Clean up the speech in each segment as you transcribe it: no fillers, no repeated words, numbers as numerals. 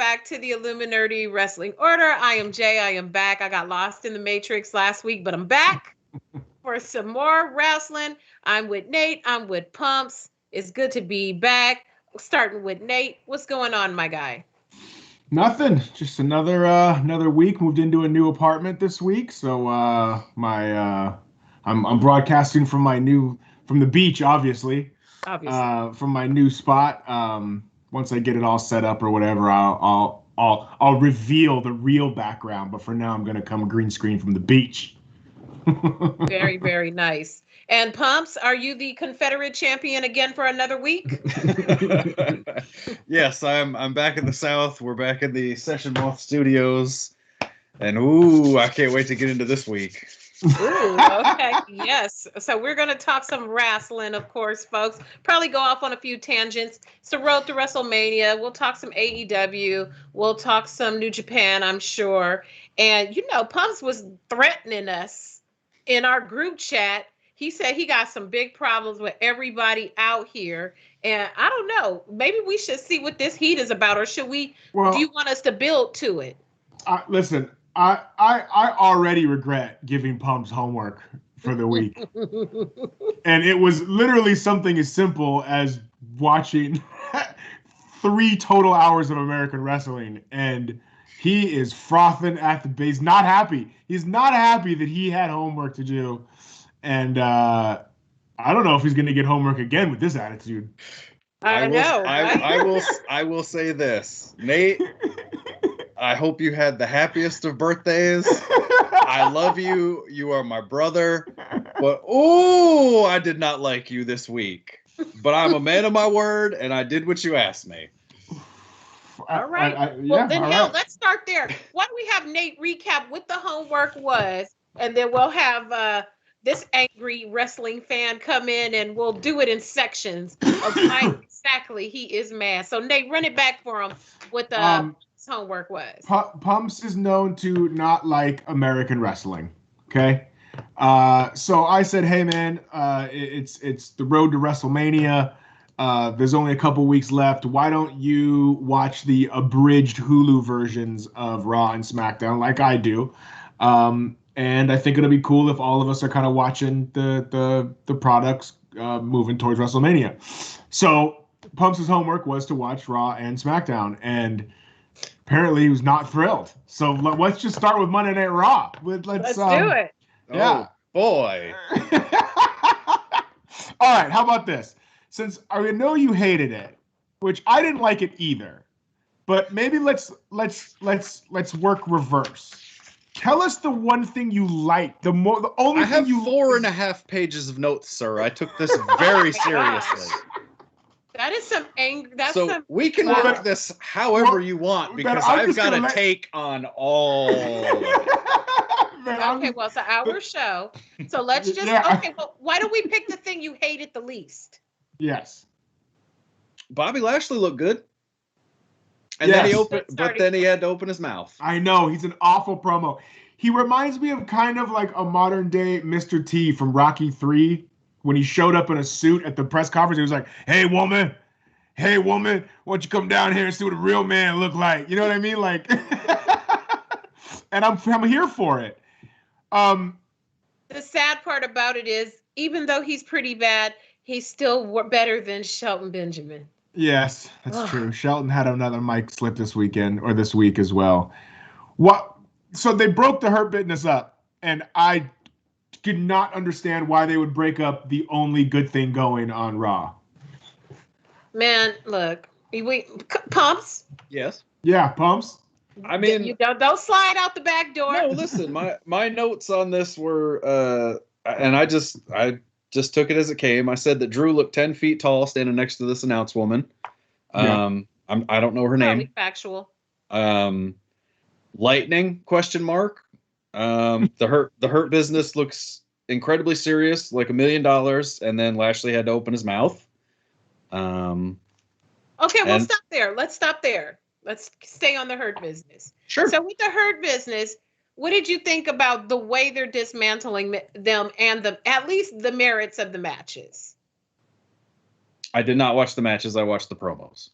back to the IllumiNERDI Wrestling Order. I am Jay. I am back. I got lost in the Matrix last week, but I'm back for some more wrestling. I'm with Nate. I'm with Pumps. It's good to be back. Starting with Nate. What's going on, my guy? Nothing. Just another week. Moved into a new apartment this week, so I'm broadcasting from from the beach, obviously. Obviously. From my new spot. Once I get it all set up or whatever, I'll reveal the real background. But for now, I'm gonna come green screen from the beach. Very, very nice. And Pumps, are you the Confederate champion again for another week? Yes, I'm back in the South. We're back in the Session Moth Studios. And ooh, I can't wait to get into this week. Ooh, okay. Yes. So we're going to talk some wrestling, of course, folks. Probably go off on a few tangents. It's the road to WrestleMania. We'll talk some AEW. We'll talk some New Japan, I'm sure. And, Pumps was threatening us in our group chat. He said he got some big problems with everybody out here. And I don't know. Maybe we should see what this heat is about, or should we? Well, do you want us to build to it? Listen, I already regret giving Pumps homework for the week. And it was literally something as simple as watching 3 total hours of American wrestling. And he is frothing at the base, not happy. He's not happy that he had homework to do. And I don't know if he's going to get homework again with this attitude. I know. I will say this, Nate. I hope you had the happiest of birthdays. I love you. You are my brother. But oh, I did not like you this week. But I'm a man of my word, and I did what you asked me. All right. Let's start there. Why don't we have Nate recap what the homework was, and then we'll have this angry wrestling fan come in, and we'll do it in sections of why exactly he is mad. So Nate, run it back for him what the homework was. Pumps is known to not like American wrestling. Okay. So I said, hey man, it's the road to WrestleMania. There's only a couple weeks left. Why don't you watch the abridged Hulu versions of Raw and SmackDown like I do? And I think it'll be cool if all of us are kind of watching the products moving towards WrestleMania. So Pumps' homework was to watch Raw and SmackDown, and apparently he was not thrilled. So let's just start with Monday Night Raw. Let's do it. Yeah. Oh, boy. All right, how about this? Since I know you hated it, which I didn't like it either, but maybe let's work reverse. Tell us the one thing you liked. The only I thing have you 4.5 pages of notes, sir. I took this very seriously. That is some anger. We can work this however you want, because I've got a take on all. Okay, well, it's an hour show. So let's just okay, well, why don't we pick the thing you hated the least? Yes. Bobby Lashley looked good. And then he had to open his mouth. I know, he's an awful promo. He reminds me of kind of like a modern day Mr. T from Rocky 3 when he showed up in a suit at the press conference. He was like, hey woman, why don't you come down here and see what a real man look like? You know what I mean? Like, and I'm here for it. The sad part about it is, even though he's pretty bad, he's still better than Shelton Benjamin. Yes, that's true. Shelton had another mic slip this weekend or this week as well. So they broke the Hurt Business up, and I could not understand why they would break up the only good thing going on Raw. Man, look, Pumps. Yes. Yeah, Pumps. I mean, you don't slide out the back door. No, listen, my notes on this were, and I just took it as it came. I said that Drew looked 10 feet tall standing next to this announce woman. I don't know her name. Factual. Lightning ? The Hurt Business looks incredibly serious, like $1 million, and then Lashley had to open his mouth. Okay, we'll stop there. Let's stop there. Let's stay on the Hurt Business. Sure. So with the Hurt Business, what did you think about the way they're dismantling them and at least the merits of the matches? I did not watch the matches. I watched the promos.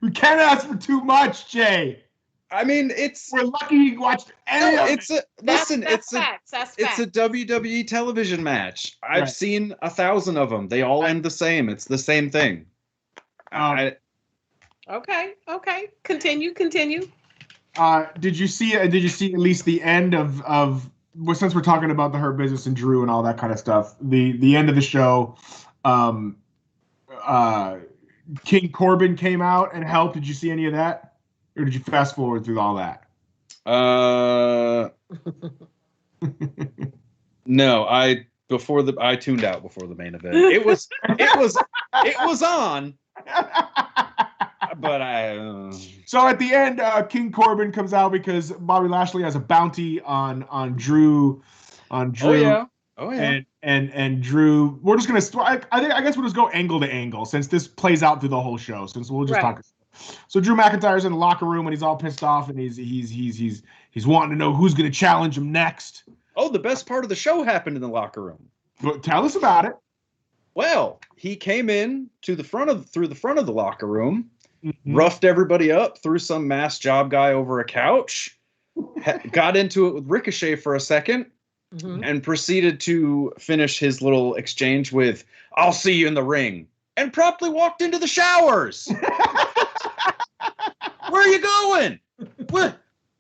We can't ask for too much, Jay. I mean, We're lucky you watched any of it. That's facts. That's it's a facts. WWE television match. I've Right. seen 1,000 of them. They all end the same. It's the same thing. Okay. Continue. Did you see at least the end of well, since we're talking about the Hurt Business and Drew and all that kind of stuff, the end of the show, King Corbin came out and helped. Did you see any of that, or did you fast forward through all that? No, I tuned out before the main event. It was on, but So at the end, King Corbin comes out because Bobby Lashley has a bounty on Drew. Oh yeah. And Drew, we're just gonna. I guess we'll just go angle to angle since this plays out through the whole show. Since we'll just talk. So Drew McIntyre's in the locker room and he's all pissed off and he's wanting to know who's gonna challenge him next. Oh, the best part of the show happened in the locker room. But tell us about it. Well, he came in through the front of the locker room, roughed everybody up, threw some mass job guy over a couch, got into it with Ricochet for a second, and proceeded to finish his little exchange with, "I'll see you in the ring," and promptly walked into the showers. Where are you going?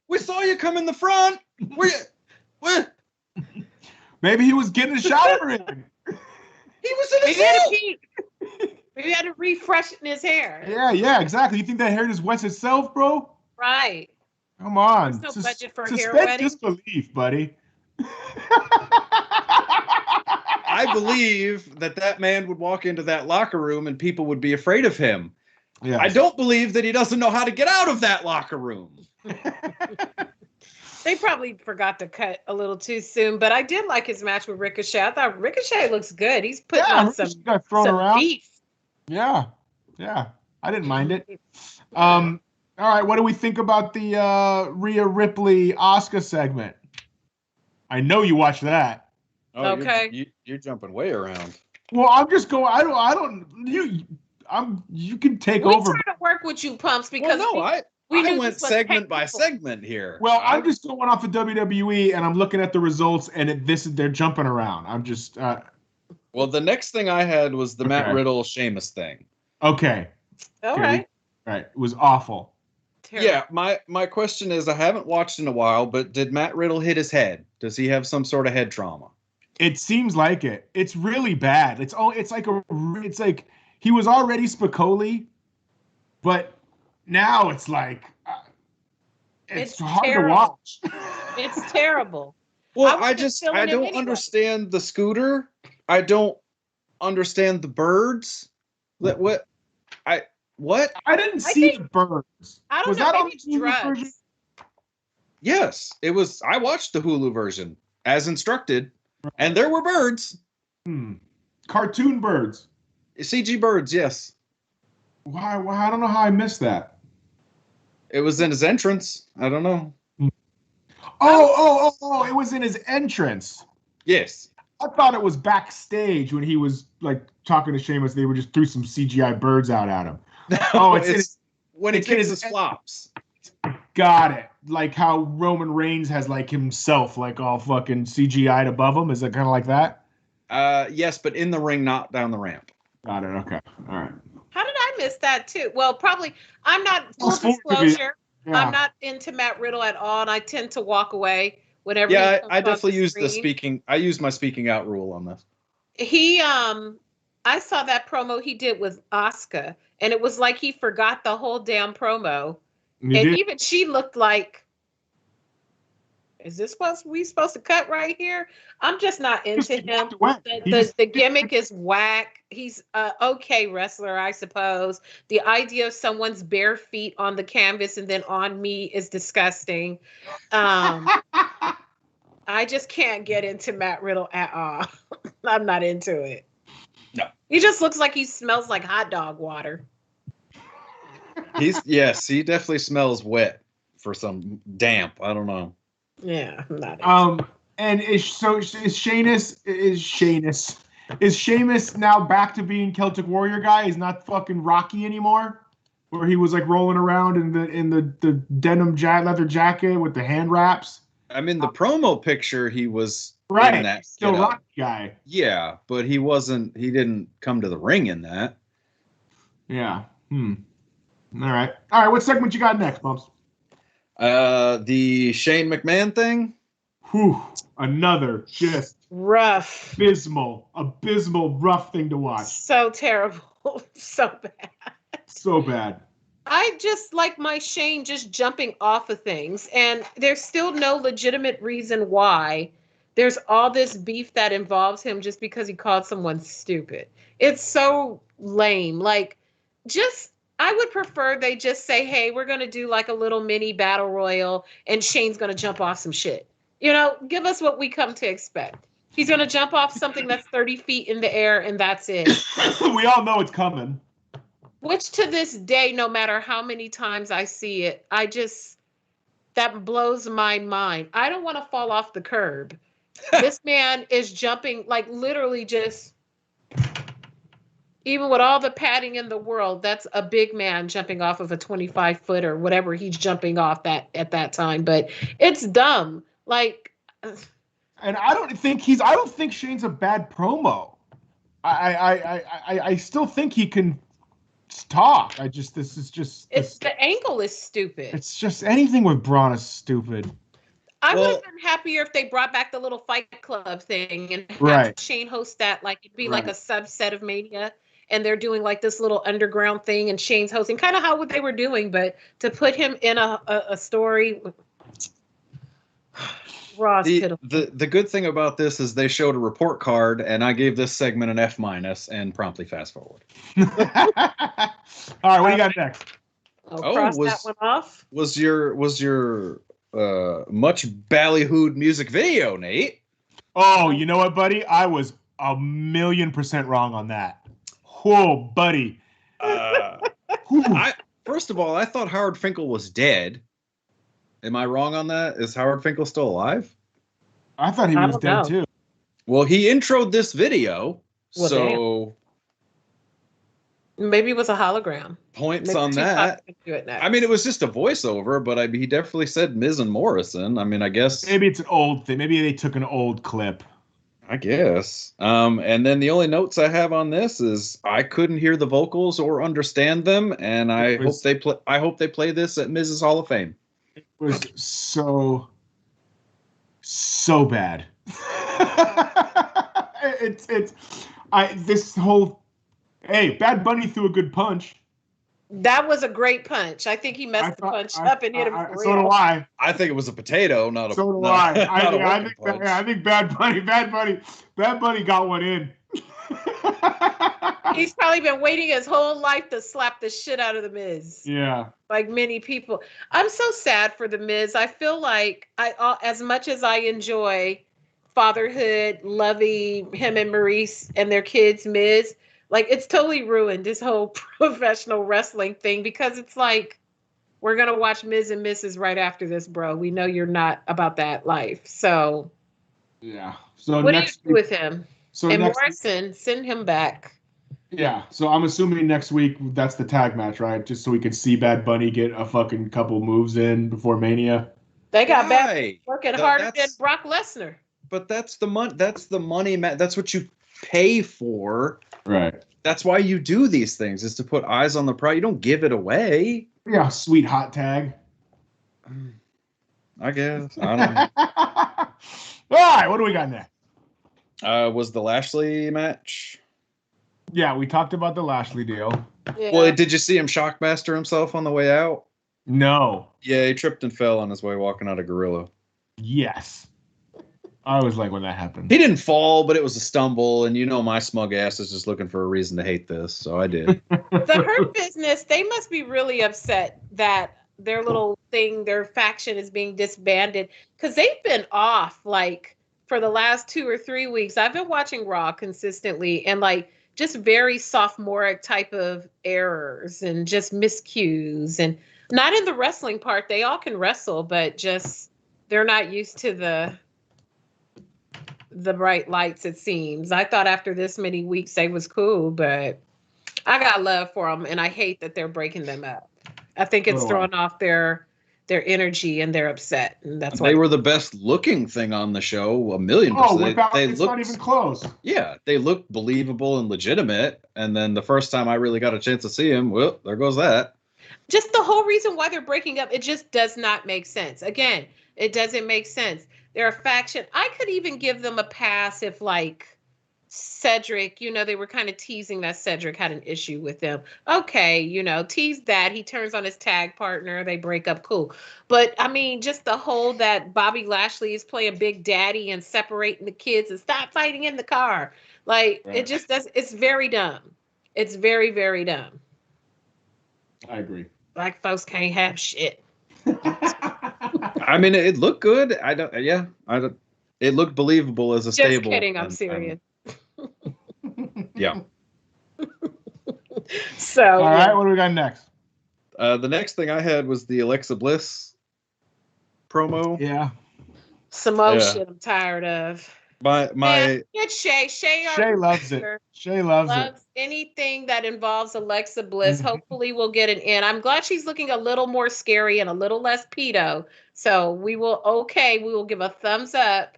We saw you come in the front. What? Maybe he was getting a shower in. He was in his house. Maybe he had to refresh in his hair. Yeah, exactly. You think that hair just wets itself, bro? Right. Come on. There's no budget for hair suspend wetting. disbelief, buddy. I believe that man would walk into that locker room and people would be afraid of him. Yeah. I don't believe that he doesn't know how to get out of that locker room. They probably forgot to cut a little too soon, but I did like his match with Ricochet. I thought Ricochet looks good. He's putting on some beef. Yeah. I didn't mind it. All right, what do we think about the Rhea Ripley Asuka segment? I know you watched that. Oh, okay. You're jumping way around. Well, I'm just going. You can take over. We try to work with you, Pumps, because I went segment by segment here. Well, I'm just going off of WWE, and I'm looking at the results, and they're jumping around. I'm just. Well, the next thing I had was the Matt Riddle Sheamus thing. Okay. All right. Right. It was awful. Terrible. Yeah, my question is, I haven't watched in a while, but did Matt Riddle hit his head? Does he have some sort of head trauma? It seems like it. It's really bad. It's like he was already Spicoli, but now it's like it's hard terrible. to watch. It's terrible. Well, I don't understand the scooter. I don't understand the birds. What? I didn't see the birds. I don't was know. That maybe on it's the drugs. version? Yes, it was. I watched the Hulu version as instructed, and there were birds. Cartoon birds. CG birds, yes. Why? I don't know how I missed that. It was in his entrance. I don't know. Oh! It was in his entrance. Yes. I thought it was backstage when he was like talking to Sheamus. They were just threw some CGI birds out at him. Oh, it's when he kicks his flops. Got it. Like how Roman Reigns has like himself, like all fucking CGI'd above him. Is it kind of like that? Yes, but in the ring, not down the ramp. Got it. Okay. All right. How did I miss that too? Well, probably I'm not full disclosure. Yeah. I'm not into Matt Riddle at all, and I tend to walk away whenever. Yeah, I definitely use the speaking. I use my speaking out rule on this. I saw that promo he did with Asuka, and it was like he forgot the whole damn promo. Even she looked like, is this what we supposed to cut right here? I'm just not into him. The gimmick is whack. He's an okay wrestler, I suppose. The idea of someone's bare feet on the canvas and then on me is disgusting. I just can't get into Matt Riddle at all. I'm not into it. No. He just looks like he smells like hot dog water. He definitely smells wet for some damp. I don't know. Yeah, I'm not. And is Sheamus Is Sheamus now back to being Celtic Warrior guy? He's not fucking Rocky anymore, where he was like rolling around in the denim leather jacket with the hand wraps. I mean, the promo picture he was Right, in that still getup. Rocky guy. Yeah, but he wasn't. He didn't come to the ring in that. Yeah. All right. What segment you got next, Bumps? The Shane McMahon thing. Whew. Another just rough, abysmal, rough thing to watch. So terrible, so bad. So bad. I just like my Shane just jumping off of things, and there's still no legitimate reason why. There's all this beef that involves him just because he called someone stupid. It's so lame. Like, I would prefer they just say, hey, we're going to do like a little mini battle royal, and Shane's going to jump off some shit. You know, give us what we come to expect. He's going to jump off something that's 30 feet in the air, and that's it. We all know it's coming. Which to this day, no matter how many times I see it, that blows my mind. I don't want to fall off the curb. This man is jumping, like literally just, even with all the padding in the world, that's a big man jumping off of a 25-foot or whatever he's jumping off that at that time. But it's dumb. Like, and I don't think Shane's a bad promo. I still think he can talk. The angle is stupid. It's just anything with Braun is stupid. I would have been happier if they brought back the little Fight Club thing and had Shane host that. Like, it'd be like a subset of Mania, and they're doing like this little underground thing, and Shane's hosting, kind of how they were doing. But to put him in a story, Raw's pitiful. The good thing about this is they showed a report card, and I gave this segment an F- and promptly fast forward. All right, what do you got next? Cross that one off. Was your much ballyhooed music video, Nate? Oh, you know what, buddy? I was 1,000,000% wrong on that. Whoa, buddy. First of all, I thought Howard Finkel was dead. Am I wrong on that? Is Howard Finkel still alive? I thought he was dead too. Well, he introed this video, so maybe it was a hologram. Points on that. I mean, it was just a voiceover, but he definitely said Miz and Morrison. I mean, I guess maybe it's an old thing. Maybe they took an old clip. I guess. And then the only notes I have on this is I couldn't hear the vocals or understand them, and I hope they play this at Miz's Hall of Fame. It was so bad. Hey, Bad Bunny threw a good punch. That was a great punch. I think he messed the punch up and hit him for real. So do I. I think it was a potato, not a. So do I. I think Bad Bunny got one in. He's probably been waiting his whole life to slap the shit out of the Miz. Yeah. Like many people. I'm so sad for the Miz. I feel like as much as I enjoy fatherhood, loving him and Maurice and their kids, Miz, like, it's totally ruined this whole professional wrestling thing, because it's like, we're going to watch Miz and Mrs. right after this, bro. We know you're not about that life. So, yeah. So what do you do with him? And Morrison, send him back. Yeah. So I'm assuming next week that's the tag match, right? Just so we can see Bad Bunny get a fucking couple moves in before Mania. They got Bad working harder than Brock Lesnar. But that's the money. That's the money. That's what you pay for. Right. That's why you do these things, is to put eyes on the prize. You don't give it away. Yeah, sweet hot tag. I guess. I don't know. All right, what do we got next? Was the Lashley match? Yeah, we talked about the Lashley deal. Yeah. Well, did you see him shockmaster himself on the way out? No. Yeah, he tripped and fell on his way walking out of Gorilla. Yes. I was like, when that happened. He didn't fall, but it was a stumble, and my smug ass is just looking for a reason to hate this, so I did. The Hurt Business, they must be really upset that their little thing, their faction is being disbanded, because they've been off, like, for the last 2 or 3 weeks. I've been watching Raw consistently, and, like, just very sophomoric type of errors and just miscues, and not in the wrestling part. They all can wrestle, but just they're not used to the bright lights, it seems. I thought after this many weeks they was cool, but I got love for them, and I hate that they're breaking them up. I think it's throwing off their energy, and they're upset, and that's why they were the best looking thing on the show, 1,000,000%. Oh, it's not even close. Yeah, they looked believable and legitimate. And then the first time I really got a chance to see him, well, there goes that. Just the whole reason why they're breaking up, it just does not make sense. Again, it doesn't make sense. They're a faction. I could even give them a pass if, like, Cedric, they were kind of teasing that Cedric had an issue with them. Okay, tease that. He turns on his tag partner. They break up. Cool. But, I mean, just the whole that Bobby Lashley is playing Big Daddy and separating the kids and stop fighting in the car. Like, It just does. It's very dumb. It's very, very dumb. I agree. Black folks can't have shit. I mean, it looked good. It looked believable as a stable. Just kidding. I'm serious. Yeah. So. All right. What do we got next? The next thing I had was the Alexa Bliss promo. Yeah. Some more shit I'm tired of. It's Shay. Shay loves it. Shay loves it. Anything that involves Alexa Bliss. Hopefully we'll get an in. I'm glad she's looking a little more scary and a little less pedo. So we will give a thumbs up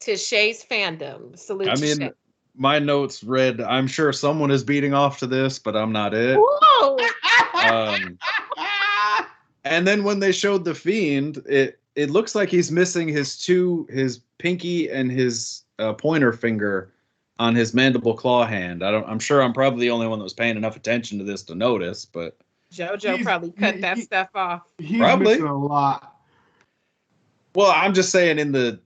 to Shay's fandom. Salute to Shay. My notes read, I'm sure someone is beating off to this, but I'm not it. Whoa! And then when they showed the Fiend, it looks like he's missing his pinky and his pointer finger on his mandible claw hand. I'm sure I'm probably the only one that was paying enough attention to this to notice, but JoJo probably cut that stuff off. He's probably missing a lot. Well, I'm just saying in the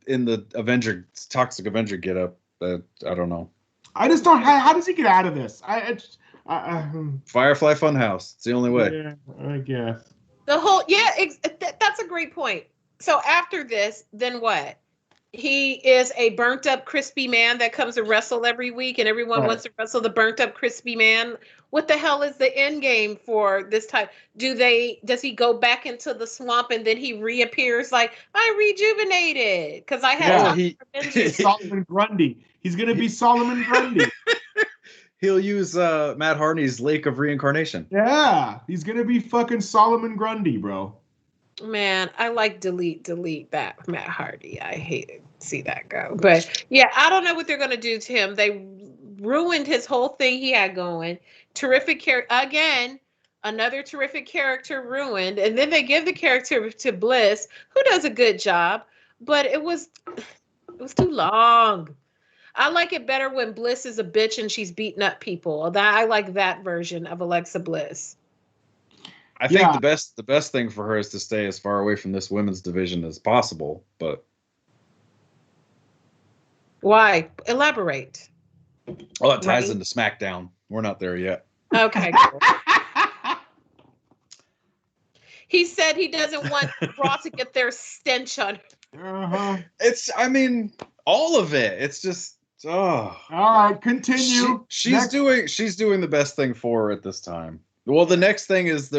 Toxic Avenger getup, I don't know. I just don't. How does he get out of this? Firefly Funhouse. It's the only way. Yeah, I guess. That's a great point. So after this, then what? He is a burnt up crispy man that comes to wrestle every week, and everyone wants to wrestle the burnt up crispy man. What the hell is the end game for this type? Does he go back into the swamp and then he reappears like, I rejuvenated? Because I had Solomon Grundy. He's gonna be Solomon Grundy. He'll use Matt Hardy's Lake of Reincarnation. Yeah, he's gonna be fucking Solomon Grundy, bro. Man, I like delete that Matt Hardy. I hate to see that go. But yeah, I don't know what they're gonna do to him. They ruined his whole thing he had going. Terrific character again. Another terrific character ruined, and then they give the character to Bliss, who does a good job, but it was too long. I like it better when Bliss is a bitch and she's beating up people. I like that version of Alexa Bliss. I think the best thing for her is to stay as far away from this women's division as possible, but why? Elaborate. Well, it ties into SmackDown. We're not there yet. Okay. Cool. He said he doesn't want Raw to get their stench on. All of it. It's just All right, continue. She's doing the best thing for her at this time. Well, the next thing is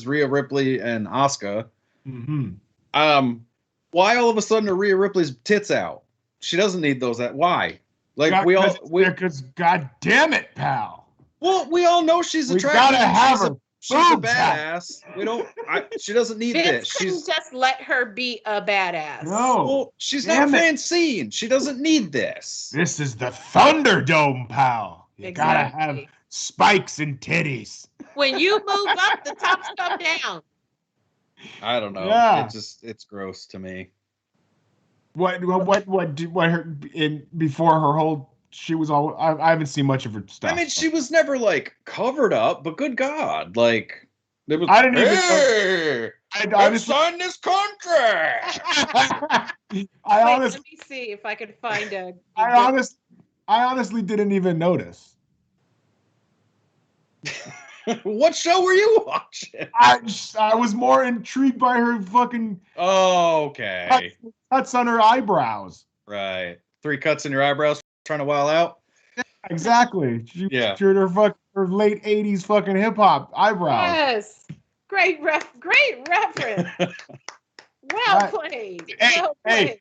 Rhea Ripley and Asuka. Mm-hmm. Why all of a sudden are Rhea Ripley's tits out? She doesn't need those. Why? Because God damn it, pal. Well, we all know she's attractive. We gotta have her. She's a badass. She doesn't need this. She's just let her be a badass. No. Well, she's not Francine. She doesn't need this. This is the Thunderdome, pal. You gotta have spikes and titties. When you move up, the tops come down. I don't know. Yeah. It's gross to me. Before her whole she was all I haven't seen much of her stuff. I mean, she was never covered up, but good God, it was. I didn't even. Let's sign this contract. Let me see if I can find a. I honestly didn't even notice. What show were you watching? I was more intrigued by her fucking. Oh, okay. Cuts on her eyebrows. Right. 3 cuts in your eyebrows. Trying to wild out? Yeah, exactly. She her late 80s fucking hip hop eyebrows. Yes. Great reference. Well played. Hey,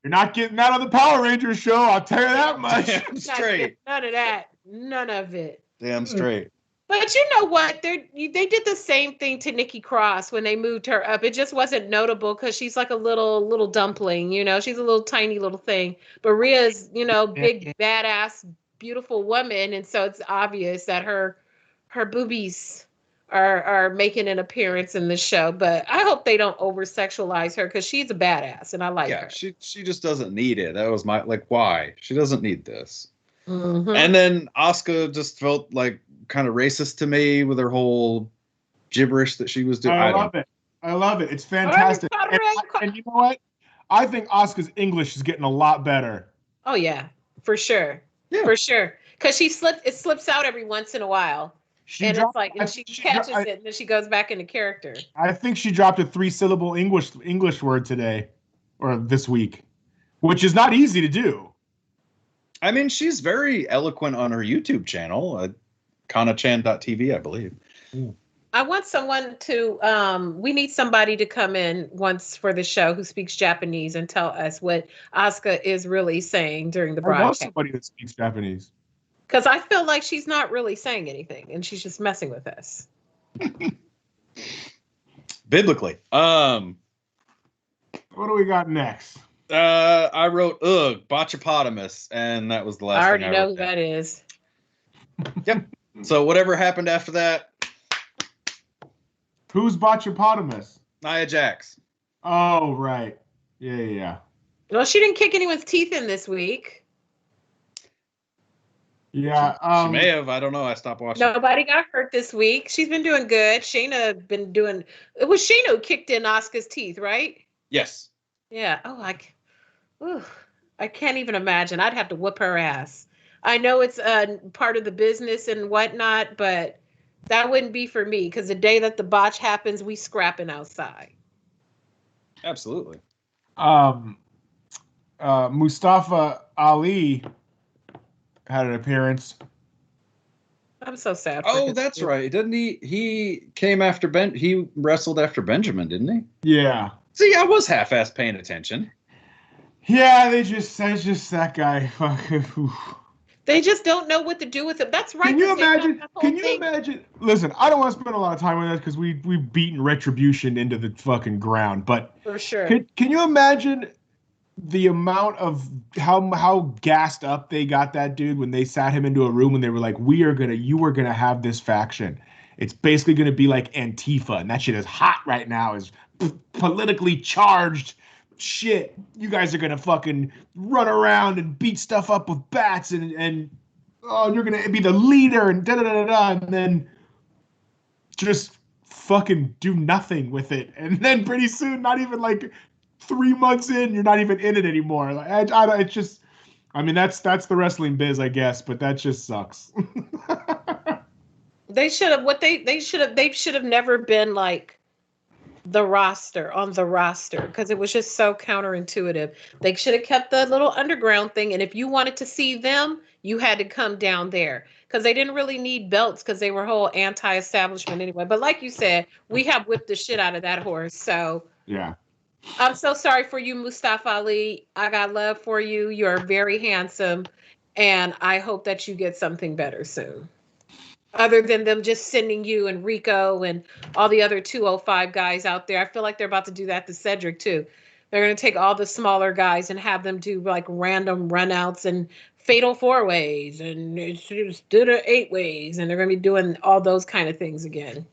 You're not getting that on the Power Rangers show. I'll tell you that much. Damn straight. None of that. None of it. Damn straight. But you know what? They did the same thing to Nikki Cross when they moved her up. It just wasn't notable because she's like a little dumpling, you know. She's a little tiny little thing. But Rhea's, you know, big badass, beautiful woman, and so it's obvious that her boobies are making an appearance in the show. But I hope they don't over sexualize her because she's a badass and I like her. She just doesn't need it. That was my why? She doesn't need this. Mm-hmm. And then Asuka just felt like kind of racist to me with her whole gibberish that she was doing. I love it. It's fantastic. And you know what? I think Asuka's English is getting a lot better. Oh yeah, for sure. Yeah. For sure. Because it slips out every once in a while. She catches it and then she goes back into character. I think she dropped a 3-syllable English word today or this week, which is not easy to do. I mean, she's very eloquent on her YouTube channel, kanachan.tv, I believe. I want someone to, we need somebody to come in once for the show who speaks Japanese and tell us what Asuka is really saying during the broadcast. I know somebody that speaks Japanese. Because I feel like she's not really saying anything and she's just messing with us. Biblically. What do we got next? I wrote, Botchapotamus, and that was the last thing I already know who down. that is. Yep. So whatever happened after that. Who's Botchapotamus? Nia Jax. Oh, right. Yeah. Well, she didn't kick anyone's teeth in this week. Yeah. She may have. I don't know. I stopped watching. Nobody got hurt this week. She's been doing good. Shayna been doing. It was Shayna who kicked in Asuka's teeth, right? Yes. Yeah. Oh, I can't even imagine. I'd have to whoop her ass. I know it's part of the business and whatnot, but that wouldn't be for me because the day that the botch happens, we scrapping outside. Absolutely. Mustafa Ali had an appearance. I'm so sad. Oh, that's right. Didn't he? He came after He wrestled after Benjamin, didn't he? Yeah. See, I was half-assed paying attention. Yeah, it's just that guy. They just don't know what to do with him. That's right. Can you imagine? Listen, I don't want to spend a lot of time on this because we've beaten Retribution into the fucking ground. But for sure, can you imagine the amount of how gassed up they got that dude when they sat him into a room and they were like, you are gonna have this faction. It's basically gonna be like Antifa, and that shit is hot right now. Is politically charged. Shit, you guys are gonna fucking run around and beat stuff up with bats and you're gonna be the leader and and then just fucking do nothing with it, and then pretty soon, not even like 3 months in, you're not even in it anymore. Like it's just, I mean, that's the wrestling biz, I guess, but that just sucks. They should have never been like the roster because it was just so counterintuitive. They should have kept the little underground thing, and if you wanted to see them, you had to come down there because they didn't really need belts because they were whole anti-establishment anyway. But like you said, we have whipped the shit out of that horse. So yeah, I'm so sorry for you, Mustafa Ali. I got love for you. You're very handsome, and I hope that you get something better soon. Other than them just sending you and Rico and all the other 205 guys out there. I feel like they're about to do that to Cedric too. They're going to take all the smaller guys and have them do like random runouts and fatal 4-ways and do the 8-ways. And they're going to be doing all those kind of things again.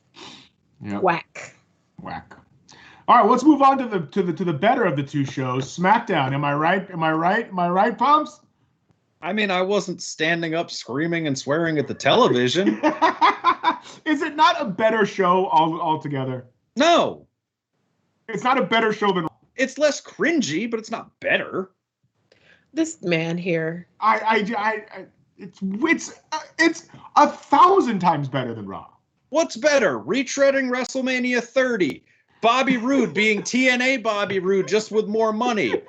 Yep. Whack. All right, let's move on to the better of the two shows, SmackDown. Am I right, Pumps? I mean, I wasn't standing up screaming and swearing at the television. Is it not a better show altogether? No. It's not a better show than... It's less cringy, but it's not better. This man here. It's 1,000 times better than Raw. What's better? Retreading WrestleMania 30. Bobby Roode being TNA Bobby Roode just with more money.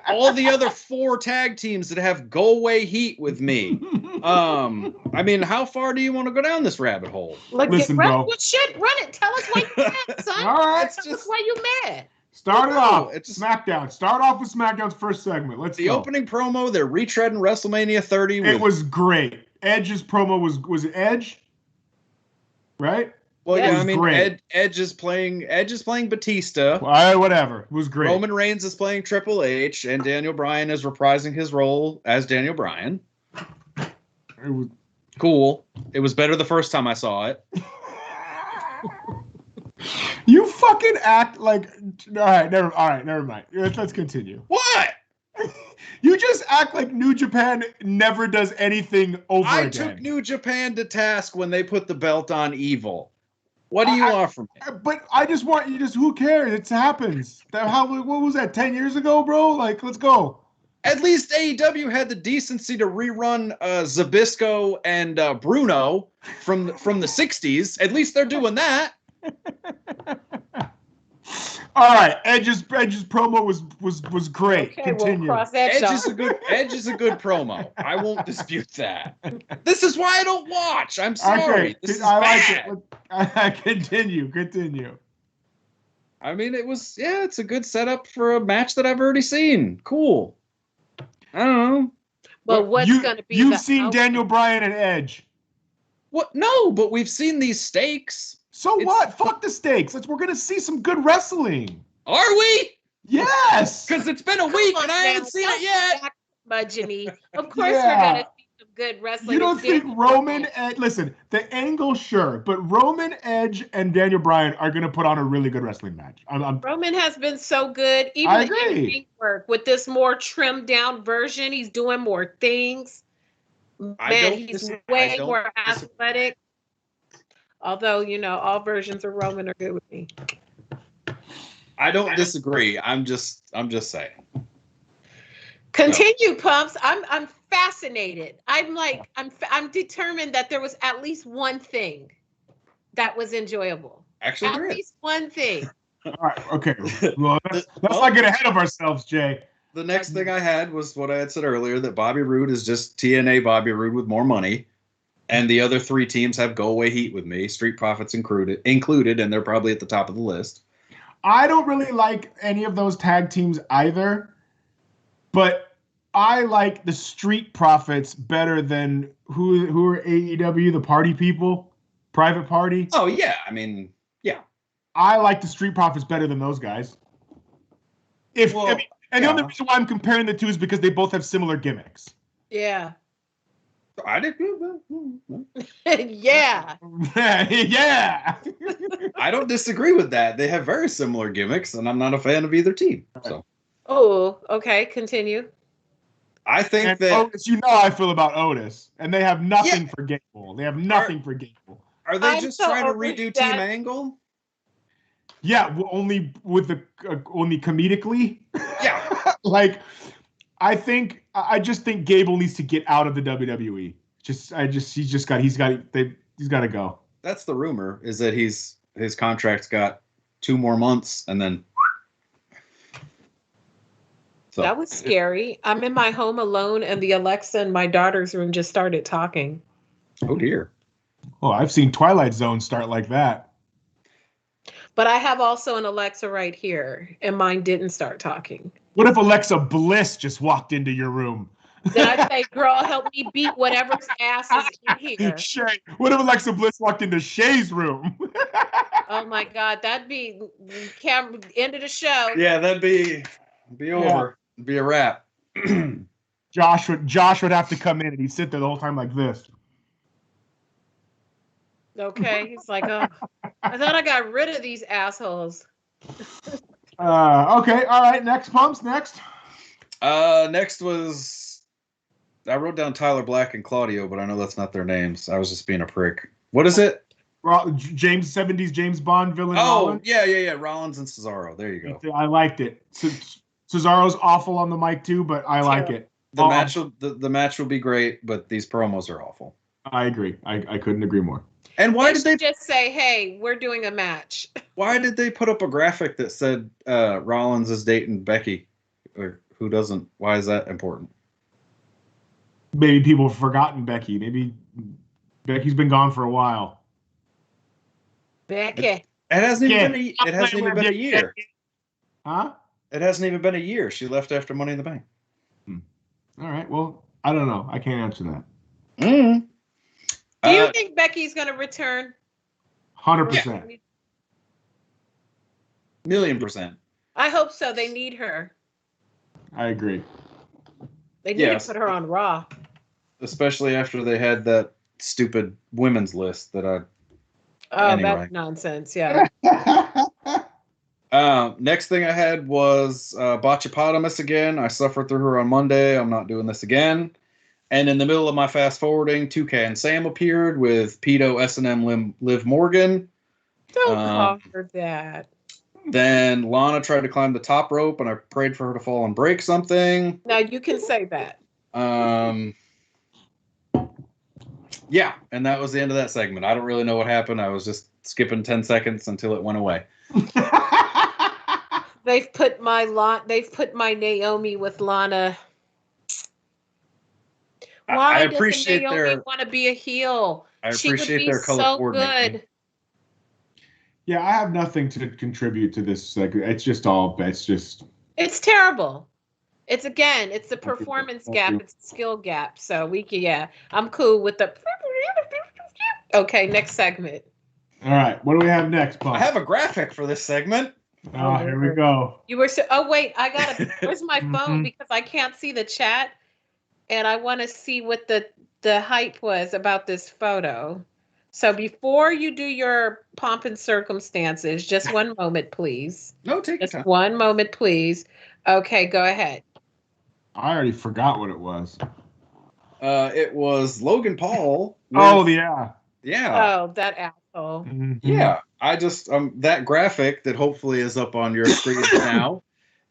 All the other 4 tag teams that have go away heat with me. I mean, how far do you want to go down this rabbit hole? Look, listen, bro. Shit, run it. Tell us why you mad, son. All right, Tell us why you mad. Start it off. It's just, SmackDown. Start off with SmackDown's first segment. Let's the go. opening promo, they're retreading WrestleMania 30. It was great. Edge's promo was it Edge? Right? Well, Yeah, yeah, I mean, Edge is playing Batista. All right, whatever. It was great. Roman Reigns is playing Triple H, and Daniel Bryan is reprising his role as Daniel Bryan. It was cool. It was better the first time I saw it. You fucking act like. All right, never mind. Let's continue. What? You just act like New Japan never does anything over again. I took New Japan to task when they put the belt on Evil. What do you want from me? But I just want you who cares? It happens. What was that, 10 years ago, bro? Like, let's go. At least AEW had the decency to rerun Zbyszko and Bruno from the 60s. At least they're doing that. All right, Edge's promo was great. Okay, Continue. we'll cross that Edge off. is a good promo. I won't dispute that. This is why I don't watch. I'm sorry. Okay, this is I bad. like it. Continue. I mean, it's a good setup for a match that I've already seen. Cool. I don't know. But what's going to be You've seen Daniel Bryan and Edge. What? No, but we've seen these stakes. So what? Fuck the stakes. We're going to see some good wrestling. Are we? Yes. Because it's been a week and I haven't seen it yet. Budgeny. Of course we're going to see some good wrestling. You don't think Roman Edge, listen, the angle, sure, but Roman, Edge, and Daniel Bryan are going to put on a really good wrestling match. Roman has been so good. Even I agree. in ring work with this more trimmed down version, he's doing more things. Man, he's way more athletic. Although, all versions of Roman are good with me. I don't disagree. I'm just saying. Continue, Pumps. I'm fascinated. I'm determined that there was at least one thing that was enjoyable. Actually, at least one thing. All right, okay. Well, let's not get ahead of ourselves, Jay. The next thing I had was what I had said earlier, that Bobby Roode is just TNA Bobby Roode with more money. And the other three teams have go-away heat with me, Street Profits included, and they're probably at the top of the list. I don't really like any of those tag teams either, but I like the Street Profits better than who are AEW, the Party People, Private Party. Oh, yeah. I mean, yeah. I like the Street Profits better than those guys. The only reason why I'm comparing the two is because they both have similar gimmicks. Yeah. I did. Yeah. Yeah. I don't disagree with that. They have very similar gimmicks, and I'm not a fan of either team. So. Oh, okay. Continue. I think that Otis, how I feel about Otis, and they have nothing for Gable. They have nothing for Gable. Are they just trying to redo Team Angle? Yeah, only with only comedically. Yeah. I just think Gable needs to get out of the WWE. He's got to go. That's the rumor, is that his contract's got 2 more months and then. So. That was scary. I'm in my home alone and the Alexa in my daughter's room just started talking. Oh dear. Well, I've seen Twilight Zone start like that. But I have also an Alexa right here and mine didn't start talking. What if Alexa Bliss just walked into your room? Then I'd say, girl, help me beat whatever's ass is in here. Shay. What if Alexa Bliss walked into Shay's room? Oh my God, that'd be end of the show. Yeah, that'd be over. It'd be a wrap. Josh would have to come in and he'd sit there the whole time like this. Okay, he's like, oh, I thought I got rid of these assholes. Okay, all right. Next, Pumps. Next. Next was, I wrote down Tyler Black and Claudio, but I know that's not their names. I was just being a prick. What is it? James 70s James Bond villain. Oh, Rollins. yeah. Rollins and Cesaro. There you go. I liked it. Cesaro's awful on the mic too, but I like it. The match will be great, but these promos are awful. I agree. I couldn't agree more. And why did they just say, "Hey, we're doing a match"? Why did they put up a graphic that said Rollins is dating Becky, or who doesn't? Why is that important? Maybe people have forgotten Becky. Maybe Becky's been gone for a while. Becky. It hasn't even been a year. Huh? It hasn't even been a year. She left after Money in the Bank. All right. Well, I don't know. I can't answer that. Mm. Do you think Becky's going to return? 100%. $1,000,000%. I hope so. They need her. I agree. They need to put her on Raw. Especially after they had that stupid women's list that I... Oh, anyway. that's nonsense. Yeah. Next thing I had was Botchapotamus again. I suffered through her on Monday. I'm not doing this again. And in the middle of my fast forwarding, Toucan Sam appeared with Pedo, S&M, Liv Morgan. Don't call her that. Then Lana tried to climb the top rope, and I prayed for her to fall and break something. Now you can say that. Yeah, and that was the end of that segment. I don't really know what happened. I was just skipping 10 seconds until it went away. They've put my Naomi with Lana. Why I appreciate doesn't Naomi want to be a heel? I appreciate their color coordinating. Good. Yeah, I have nothing to contribute to this segment. It's terrible. It's the performance gap. It's the skill gap. So I'm cool with the. Okay, next segment. All right, what do we have next, Paul? I have a graphic for this segment. Oh, here we go. You were wait, I gotta. Where's my phone? Because I can't see the chat, and I want to see what the hype was about this photo. So before you do your pomp and circumstances, just one moment, please. No, take your time. Just one moment, please. Okay, go ahead. I already forgot what it was. It was Logan Paul. Oh, yeah. Yeah. Oh, that asshole. Mm-hmm. Yeah. I just, that graphic that hopefully is up on your screen now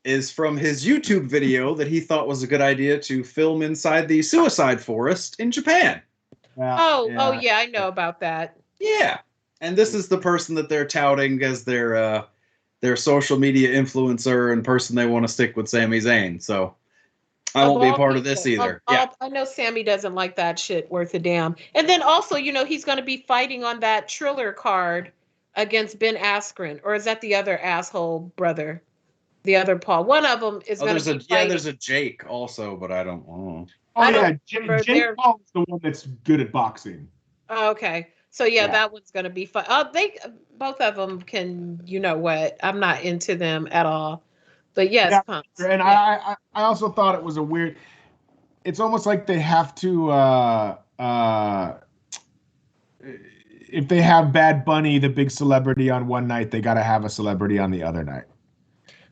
is from his YouTube video that he thought was a good idea to film inside the suicide forest in Japan. Yeah, I know about that. Yeah. And this is the person that they're touting as their social media influencer and person they want to stick with Sami Zayn. So I won't be a part of this either. I know Sammy doesn't like that shit worth a damn. And then also, he's going to be fighting on that Triller card against Ben Askren. Or is that the other asshole brother? The other Paul. One of them is going to be fighting. Yeah, there's a Jake also, but I don't know. Jake Paul is the one that's good at boxing. Oh, okay. So that one's going to be fun. Both of them can, what? I'm not into them at all. But yes, pumps. And I also thought it was a weird. It's almost like they have to. If they have Bad Bunny, the big celebrity, on one night, they got to have a celebrity on the other night.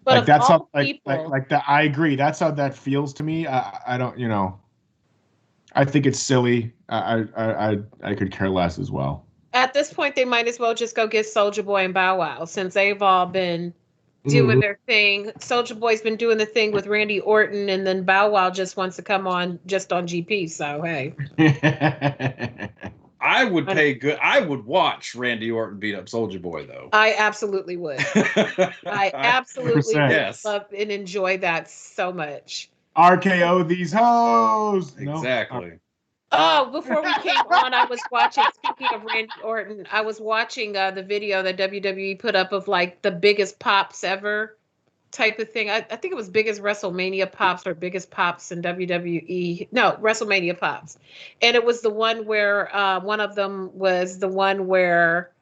But like that's how like that. I agree. That's how that feels to me. I don't. I think it's silly. I could care less as well. At this point, they might as well just go get Soulja Boy and Bow Wow, since they've all been doing their thing. Soulja Boy's been doing the thing with Randy Orton, and then Bow Wow just wants to come on just on GP. So hey, I would pay good. I would watch Randy Orton beat up Soulja Boy, though. I absolutely would. I absolutely would love and enjoy that so much. RKO these hoes. Exactly. No. Oh, before we came on, I was watching, speaking of Randy Orton, I was watching the video that WWE put up of like the biggest pops ever type of thing. I think it was biggest WrestleMania pops or biggest pops in WWE. No, WrestleMania pops. And it was the one where one of them was the one where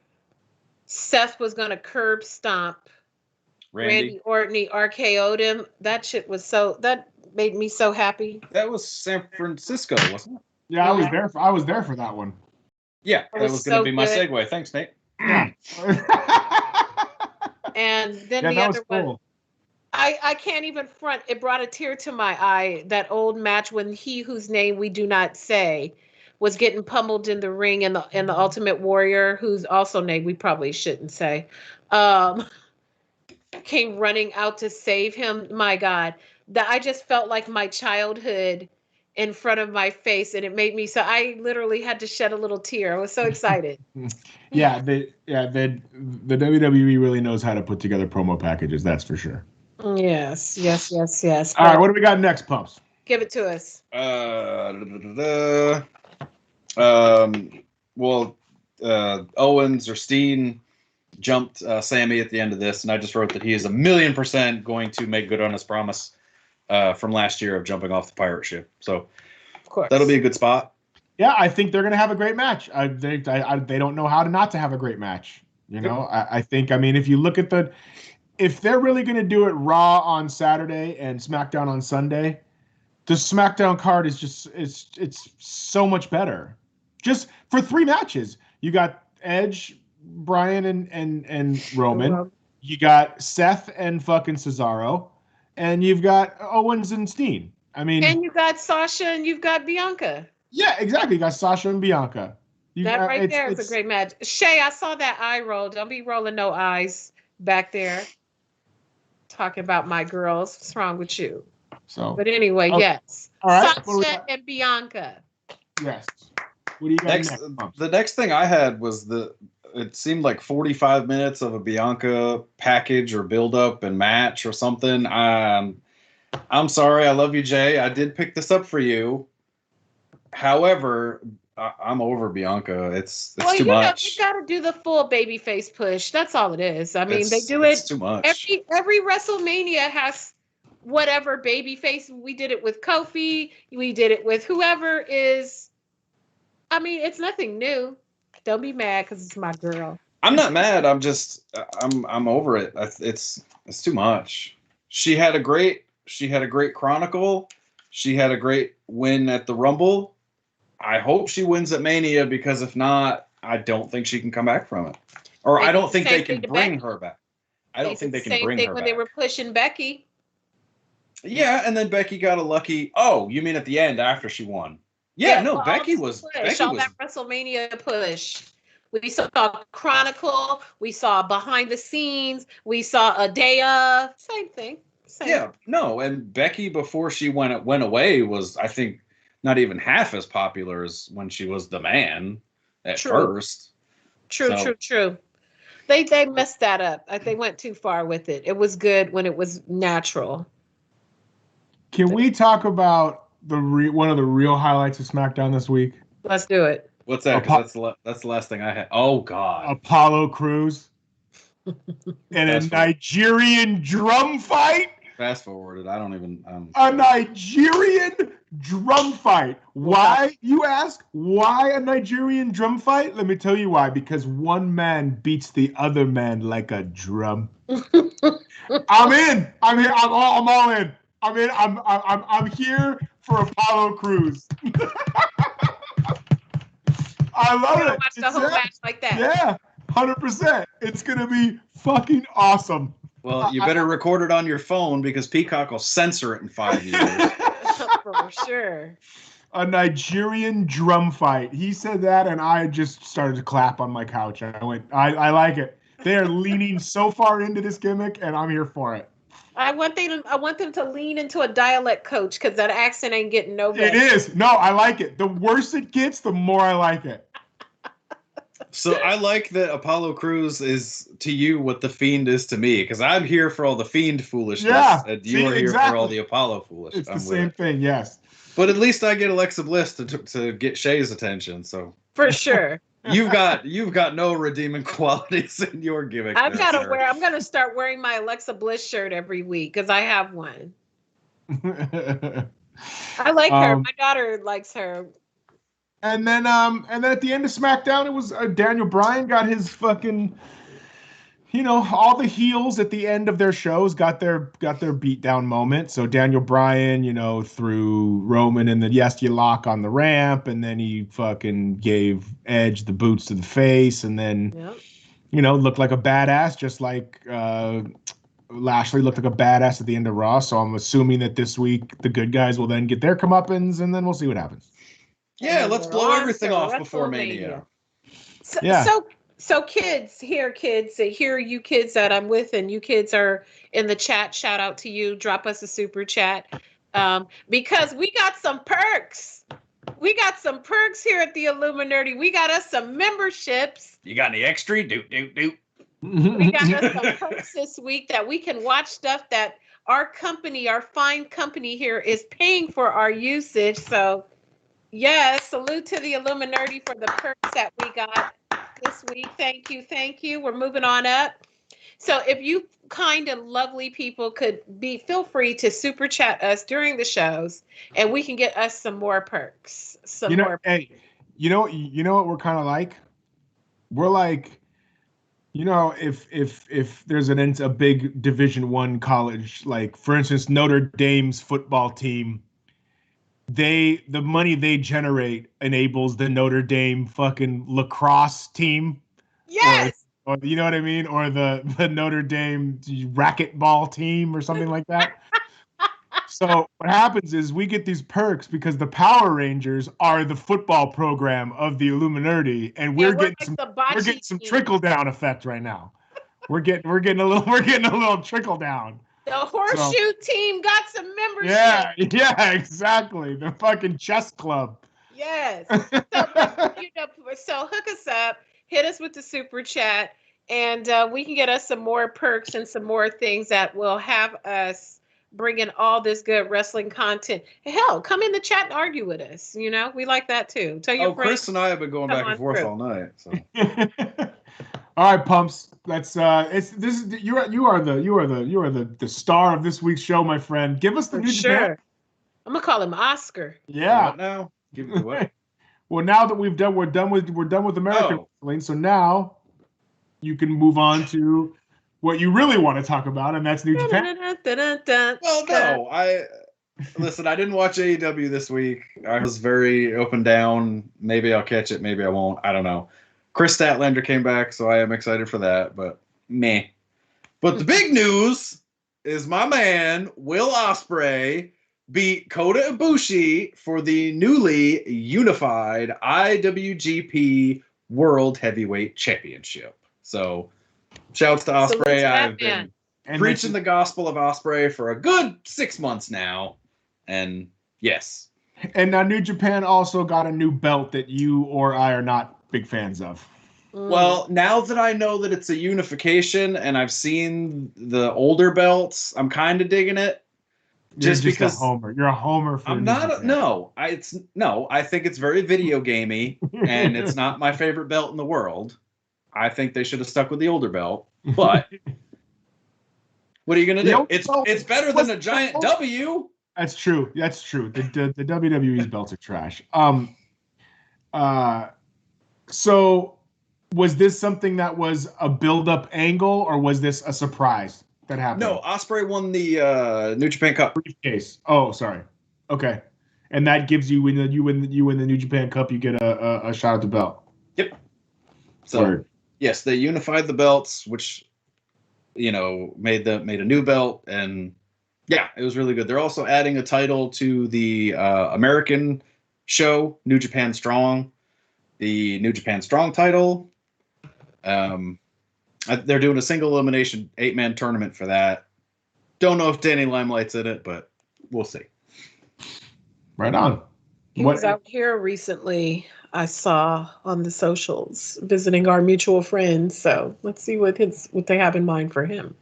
Seth was going to curb stomp Randy Orton. He RKO'd him. That shit was that made me so happy. That was San Francisco, wasn't it? Yeah, I was there. I was there for that one. Yeah, that was going to be my segue. Thanks, Nate. Yeah. And then the other one, I can't even front. It brought a tear to my eye. That old match when he whose name we do not say was getting pummeled in the ring, and the Ultimate Warrior, who's also named we probably shouldn't say, came running out to save him. My God, I just felt like my childhood in front of my face, and it made me so I literally had to shed a little tear. I was so excited. The WWE really knows how to put together promo packages, that's for sure. Yes. All right, what do we got next, Pumps? Give it to us. Owens or Steen jumped Sammy at the end of this, and I just wrote that he is 1,000,000% going to make good on his promise from last year of jumping off the pirate ship. So Of course. that'll be a good spot. Yeah, I think they're going to have a great match. They don't know how to not to have a great match. You know, I think, I mean, if you look at if they're really going to do it Raw on Saturday and SmackDown on Sunday, the SmackDown card is just, it's so much better. Just for 3 matches. You got Edge, Bryan, and Roman. You got Seth and fucking Cesaro. And you've got Owens and Steen. I mean, and you got Sasha and you've got Bianca. Yeah, exactly. You got Sasha and Bianca. That right there is a great match. Shay, I saw that eye roll. Don't be rolling no eyes back there. Talking about my girls. What's wrong with you? So, but anyway, yes. All right. Sasha and Bianca. Yes. What do you got next? The next thing I had was it seemed like 45 minutes of a Bianca package or build up and match or something. I'm sorry. I love you, Jay. I did pick this up for you. However, I'm over Bianca. It's too much. You got to do the full babyface push. That's all it is. I mean, they do it. It's too much. Every WrestleMania has whatever babyface. We did it with Kofi. We did it with whoever is. I mean, it's nothing new. Don't be mad because it's my girl. I'm not mad. I'm over it. It's too much. She had a great Chronicle. She had a great win at the Rumble. I hope she wins at Mania, because if not, I don't think she can come back from it. Or I don't think they can bring her back. I don't think they can bring her back. Same thing when they were pushing Becky. Yeah, and then Becky got a lucky. Oh, you mean at the end after she won? Yeah, no, Becky was that WrestleMania push. We saw Chronicle. We saw behind the scenes. We saw a day of. Same thing. Yeah, no, and Becky before she went away was, I think, not even half as popular as when she was the man at first. True. They messed that up. They went too far with it. It was good when it was natural. Can we talk about one of the real highlights of SmackDown this week? Let's do it. What's that? 'Cause that's the last thing I had. Oh God, Apollo Crews and a Nigerian drum fight. Fast forwarded. I don't even. A Nigerian drum fight. Why, you ask? Why a Nigerian drum fight? Let me tell you why. Because one man beats the other man like a drum. I'm in. I'm here. I'm all in. I'm in. I'm here for Apollo Crews. I love it. Watch the whole match like that. Yeah, 100%. It's gonna be fucking awesome. Well, you better record it on your phone, because Peacock will censor it in 5 years. For sure. A Nigerian drum fight. He said that, and I just started to clap on my couch. I went, I like it. They are leaning so far into this gimmick, and I'm here for it. I want them to lean into a dialect coach, because that accent ain't getting no better. It is. No, I like it. The worse it gets, the more I like it. So I like that Apollo Crews is to you what the Fiend is to me, because I'm here for all the Fiend foolishness, and you are here for all the Apollo foolishness. It's the same thing, yes. But at least I get Alexa Bliss to get Shay's attention. So for sure, you've got no redeeming qualities in your gimmick. I'm gonna start wearing my Alexa Bliss shirt every week, because I have one. I like her. My daughter likes her. And then at the end of SmackDown, it was Daniel Bryan got his fucking, all the heels at the end of their shows got their beatdown moment. So Daniel Bryan, threw Roman in the Yes You Lock on the ramp, and then he fucking gave Edge the boots to the face, and then looked like a badass, just like Lashley looked like a badass at the end of Raw. So I'm assuming that this week the good guys will then get their comeuppance, and then we'll see what happens. Yeah, let's blow everything off before Mania. So kids, here you kids that I'm with, and you kids are in the chat. Shout out to you. Drop us a super chat, because we got some perks. We got some perks here at the IllumiNERDI. We got us some memberships. You got any extra? Doop. We got us some perks this week that we can watch stuff that our fine company here is paying for our usage. So. Yes, salute to the IllumiNERDI for the perks that we got. this week. Thank you. Thank you. We're moving on up. So if you kind and lovely people could feel free to super chat us during the shows and we can get us some more perks. Hey, you know what we're kind of like? We're like, if there's a big Division I college, like for instance, Notre Dame's football team, the money they generate enables the Notre Dame fucking lacrosse team. Yes. Or you know what I mean? Or the Notre Dame racquetball team or something like that. So what happens is we get these perks because the Power Rangers are the football program of the IllumiNERDI, and we're getting some trickle down effect right now. We're getting a little trickle down. The horseshoe team got some membership. Yeah, exactly. The fucking chess club. Yes. So hook us up, hit us with the super chat, and we can get us some more perks and some more things that will have us bringing all this good wrestling content. Hell, come in the chat and argue with us. We like that too. Tell your friends. Chris and I have been going back and forth all night. So. All right, pumps. That's you are the star of this week's show, my friend. Give us the New Japan. I'm gonna call him Oscar. Yeah. What now? Give me the what? Well, now that we're done with American wrestling, so now you can move on to what you really want to talk about, and that's New Japan. Well, no, I didn't watch AEW this week. I was very up and down. Maybe I'll catch it, maybe I won't. I don't know. Chris Statlander came back, so I am excited for that, but meh. But the big news is my man, Will Ospreay, beat Kota Ibushi for the newly unified IWGP World Heavyweight Championship. So, shouts to Ospreay. I've been preaching the gospel of Ospreay for a good 6 months now. And yes. And now New Japan also got a new belt that you or I are not big fans of. Well, now that I know that it's a unification and I've seen the older belts, I'm kind of digging it. Just because a homer. You're a homer for I'm not. I think it's very video gamey, and it's not my favorite belt in the world. I think they should have stuck with the older belt. But what are you gonna do? It's better than a giant W. That's true. The WWE's belts are trash. So was this something that was a build-up angle, or was this a surprise that happened? No, Ospreay won the New Japan Cup briefcase. Oh, sorry. Okay, and that gives you when you win the New Japan Cup, you get a shot at the belt. Yep. So yes, they unified the belts, which made a new belt, and yeah, it was really good. They're also adding a title to the American show, New Japan Strong. The New Japan Strong title. They're doing a single elimination 8-man tournament for that. Don't know if Danny Limelight's in it, but we'll see. Right on. He was out here recently, I saw on the socials, visiting our mutual friends. So let's see what they have in mind for him.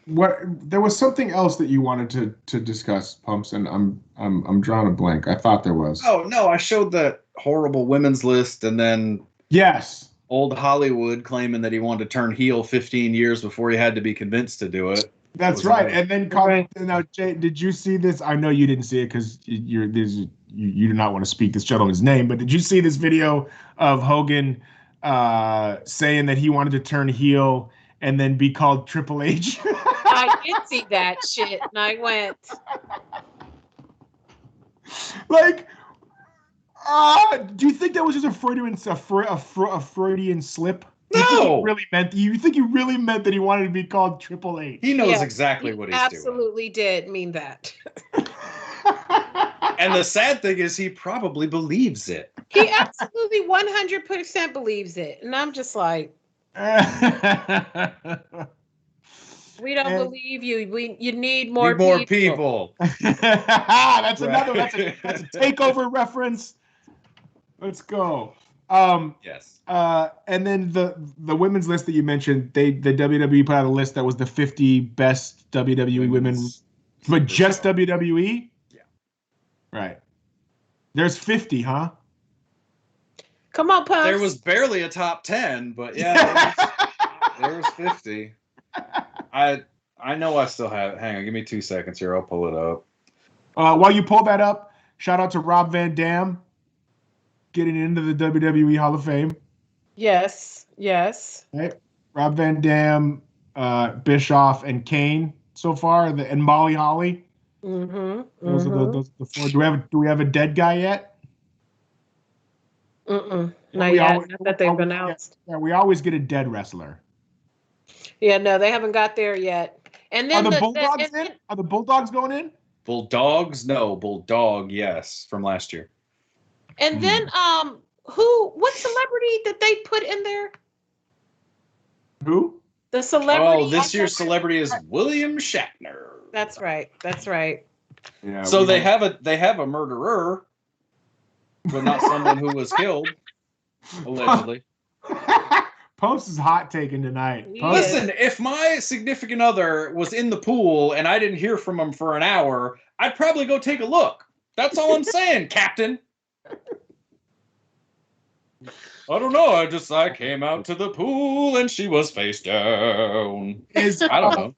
There was something else that you wanted to discuss, Pumps, and I'm drawing a blank. I thought there was. Oh no, I showed that horrible women's list, and then yes, old Hollywood claiming that he wanted to turn heel 15 years before he had to be convinced to do it. That's right. And then now, Jay, did you see this? I know you didn't see it because you do not want to speak this gentleman's name, but did you see this video of Hogan saying that he wanted to turn heel and then be called Triple H? I did see that shit, and I went like, do you think that was just a Freudian slip? No. You think he really meant that he wanted to be called Triple H? He knows exactly what he's doing. Absolutely did mean that. And the sad thing is he probably believes it. He absolutely 100% believes it. And I'm just like, we don't believe you. You need more people. That's another. That's a takeover reference. Let's go. Yes. And then the women's list that you mentioned, the WWE put out a list that was the 50 best WWE women, but just WWE. Yeah. Right. There's 50, huh? Come on, Puffs. There was barely a top 10, but yeah, there was 50. I know I still have it. Hang on, give me 2 seconds here. I'll pull it up. While you pull that up, shout out to Rob Van Dam getting into the WWE Hall of Fame. Yes, yes. Right? Rob Van Dam, Bischoff, and Kane so far, and Molly Holly. Those are the four. Do we have a dead guy yet? Not yet. Not that they've announced. Yeah, we always get a dead wrestler. Yeah, no, they haven't got there yet. And then Are the Bulldogs in? Are the Bulldogs going in? Bulldogs? No. Bulldog, yes, from last year. And then what celebrity did they put in there? Who? The celebrity. Oh, this year's celebrity is William Shatner. That's right. That's right. Yeah. So they have a murderer, but not someone who was killed, allegedly. Post is hot taking tonight. Listen, if my significant other was in the pool and I didn't hear from him for an hour, I'd probably go take a look. That's all I'm saying, Captain. I don't know. I came out to the pool and she was face down. I don't know.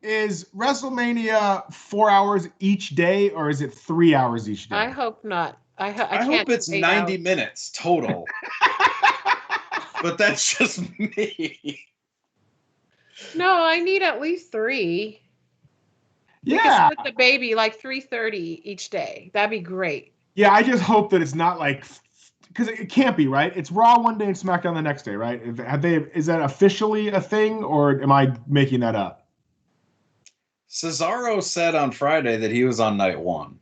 Is WrestleMania 4 hours each day, or is it 3 hours each day? I hope not. I hope it's 90 minutes total. But that's just me. No, I need at least 3. Yeah. With the baby, like 3:30 each day. That'd be great. Yeah, I just hope that it's not like, because it can't be, right? It's Raw one day and SmackDown the next day, right? Is that officially a thing, or am I making that up? Cesaro said on Friday that he was on night 1.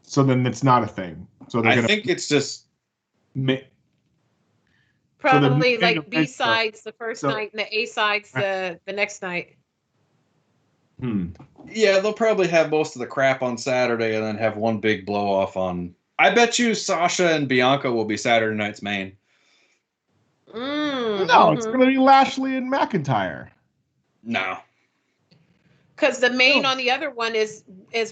So then it's not a thing. So I think it's just probably like B sides the first night and the A sides the next night. Yeah, they'll probably have most of the crap on Saturday and then have one big blow off on. I bet you Sasha and Bianca will be Saturday night's main. No, it's going to be Lashley and McIntyre. No. Because the main on the other one is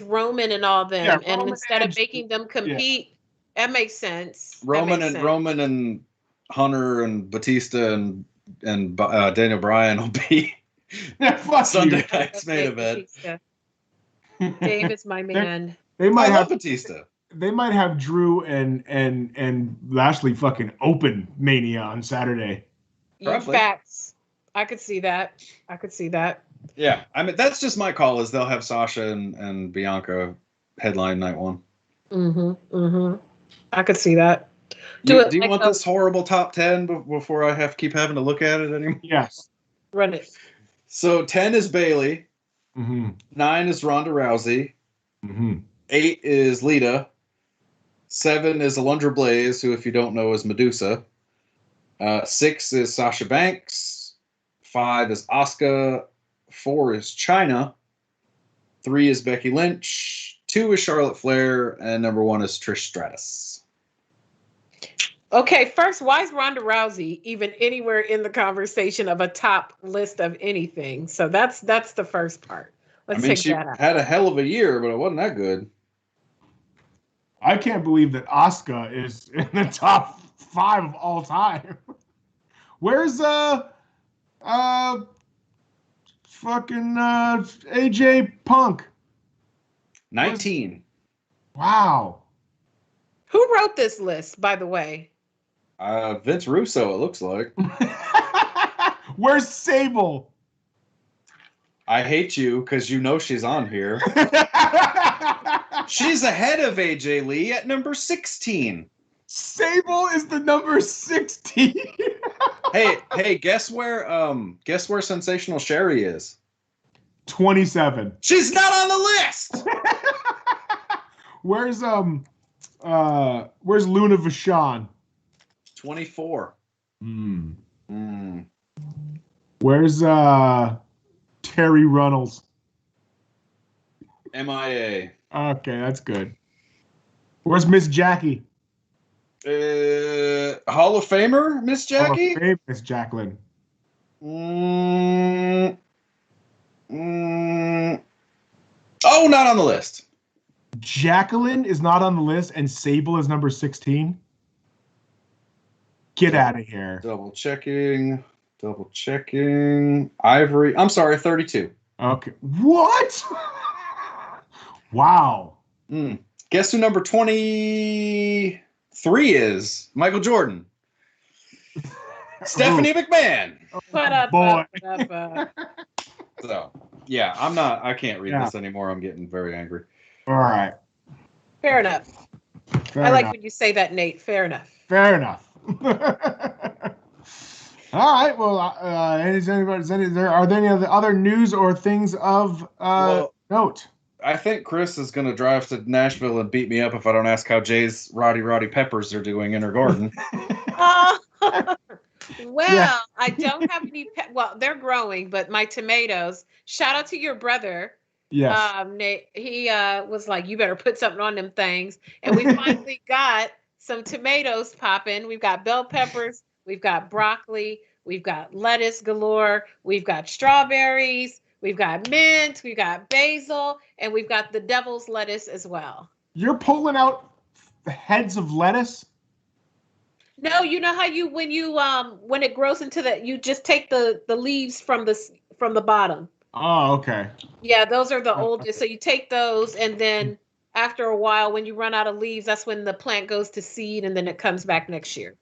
Roman and all them, Yeah, and Roman instead of making them compete, that makes sense. Roman and Hunter and Batista and Daniel Bryan will be Sunday night's main event. Dave is my man. They might have Batista. They might have Drew and Lashley fucking open Mania on Saturday. Facts. I could see that. Yeah, I mean that's just my call. Is they'll have Sasha and Bianca headline night 1. I could see that. Do you want this horrible top 10 before I keep having to look at it anymore? Yes. Run it. So 10 is Bayley. 9 is Ronda Rousey. 8 is Lita. 7 is Alundra Blaze, who, if you don't know, is Medusa. 6 is Sasha Banks. 5 is Asuka. 4 is Chyna. 3 is Becky Lynch. 2 is Charlotte Flair. And number 1 is Trish Stratus. Okay, first, why is Ronda Rousey even anywhere in the conversation of a top list of anything? So that's the first part. Let's take she that out. had a hell of a year, but it wasn't that good. I can't believe that Asuka is in the top 5 of all time. Where's fucking AJ Punk? 19. Wow. Who wrote this list, by the way? Vince Russo, it looks like. Where's Sable? I hate you because you know she's on here. She's ahead of AJ Lee at number 16. Sable is the number 16. hey, guess where Sensational Sherry is? 27. She's not on the list. Where's Luna Vachon? 24. Where's Terry Runnels? MIA. Okay, that's good. Where's Miss Jackie? Hall of Famer, Miss Jackie? Hall of Fame, Miss Jacqueline. Oh, not on the list. Jacqueline is not on the list, and Sable is number 16. Get out of here. Double checking. Ivory. I'm sorry, 32. Okay. What? Wow. Guess who number 23 is? Michael Jordan. Stephanie McMahon. Boy. So, yeah, I can't read this anymore. I'm getting very angry. All right. Fair enough. I like when you say that, Nate. Fair enough. Fair enough. All right. Well, are there any other news or things of note? I think Chris is going to drive to Nashville and beat me up if I don't ask how Jay's Roddy Peppers are doing in her garden. Well, I don't have any. Well, they're growing, but my tomatoes. Shout out to your brother. Yes. Nate, he was like, "You better put something on them things," and we finally got some tomatoes popping. We've got bell peppers, we've got broccoli, we've got lettuce galore, we've got strawberries, we've got mint, we've got basil, and we've got the devil's lettuce as well. You're pulling out the heads of lettuce? No, you know how when it grows into you just take the leaves from the bottom. Oh, okay. Yeah, those are the oldest. So you take those, and then after a while, when you run out of leaves, that's when the plant goes to seed, and then it comes back next year.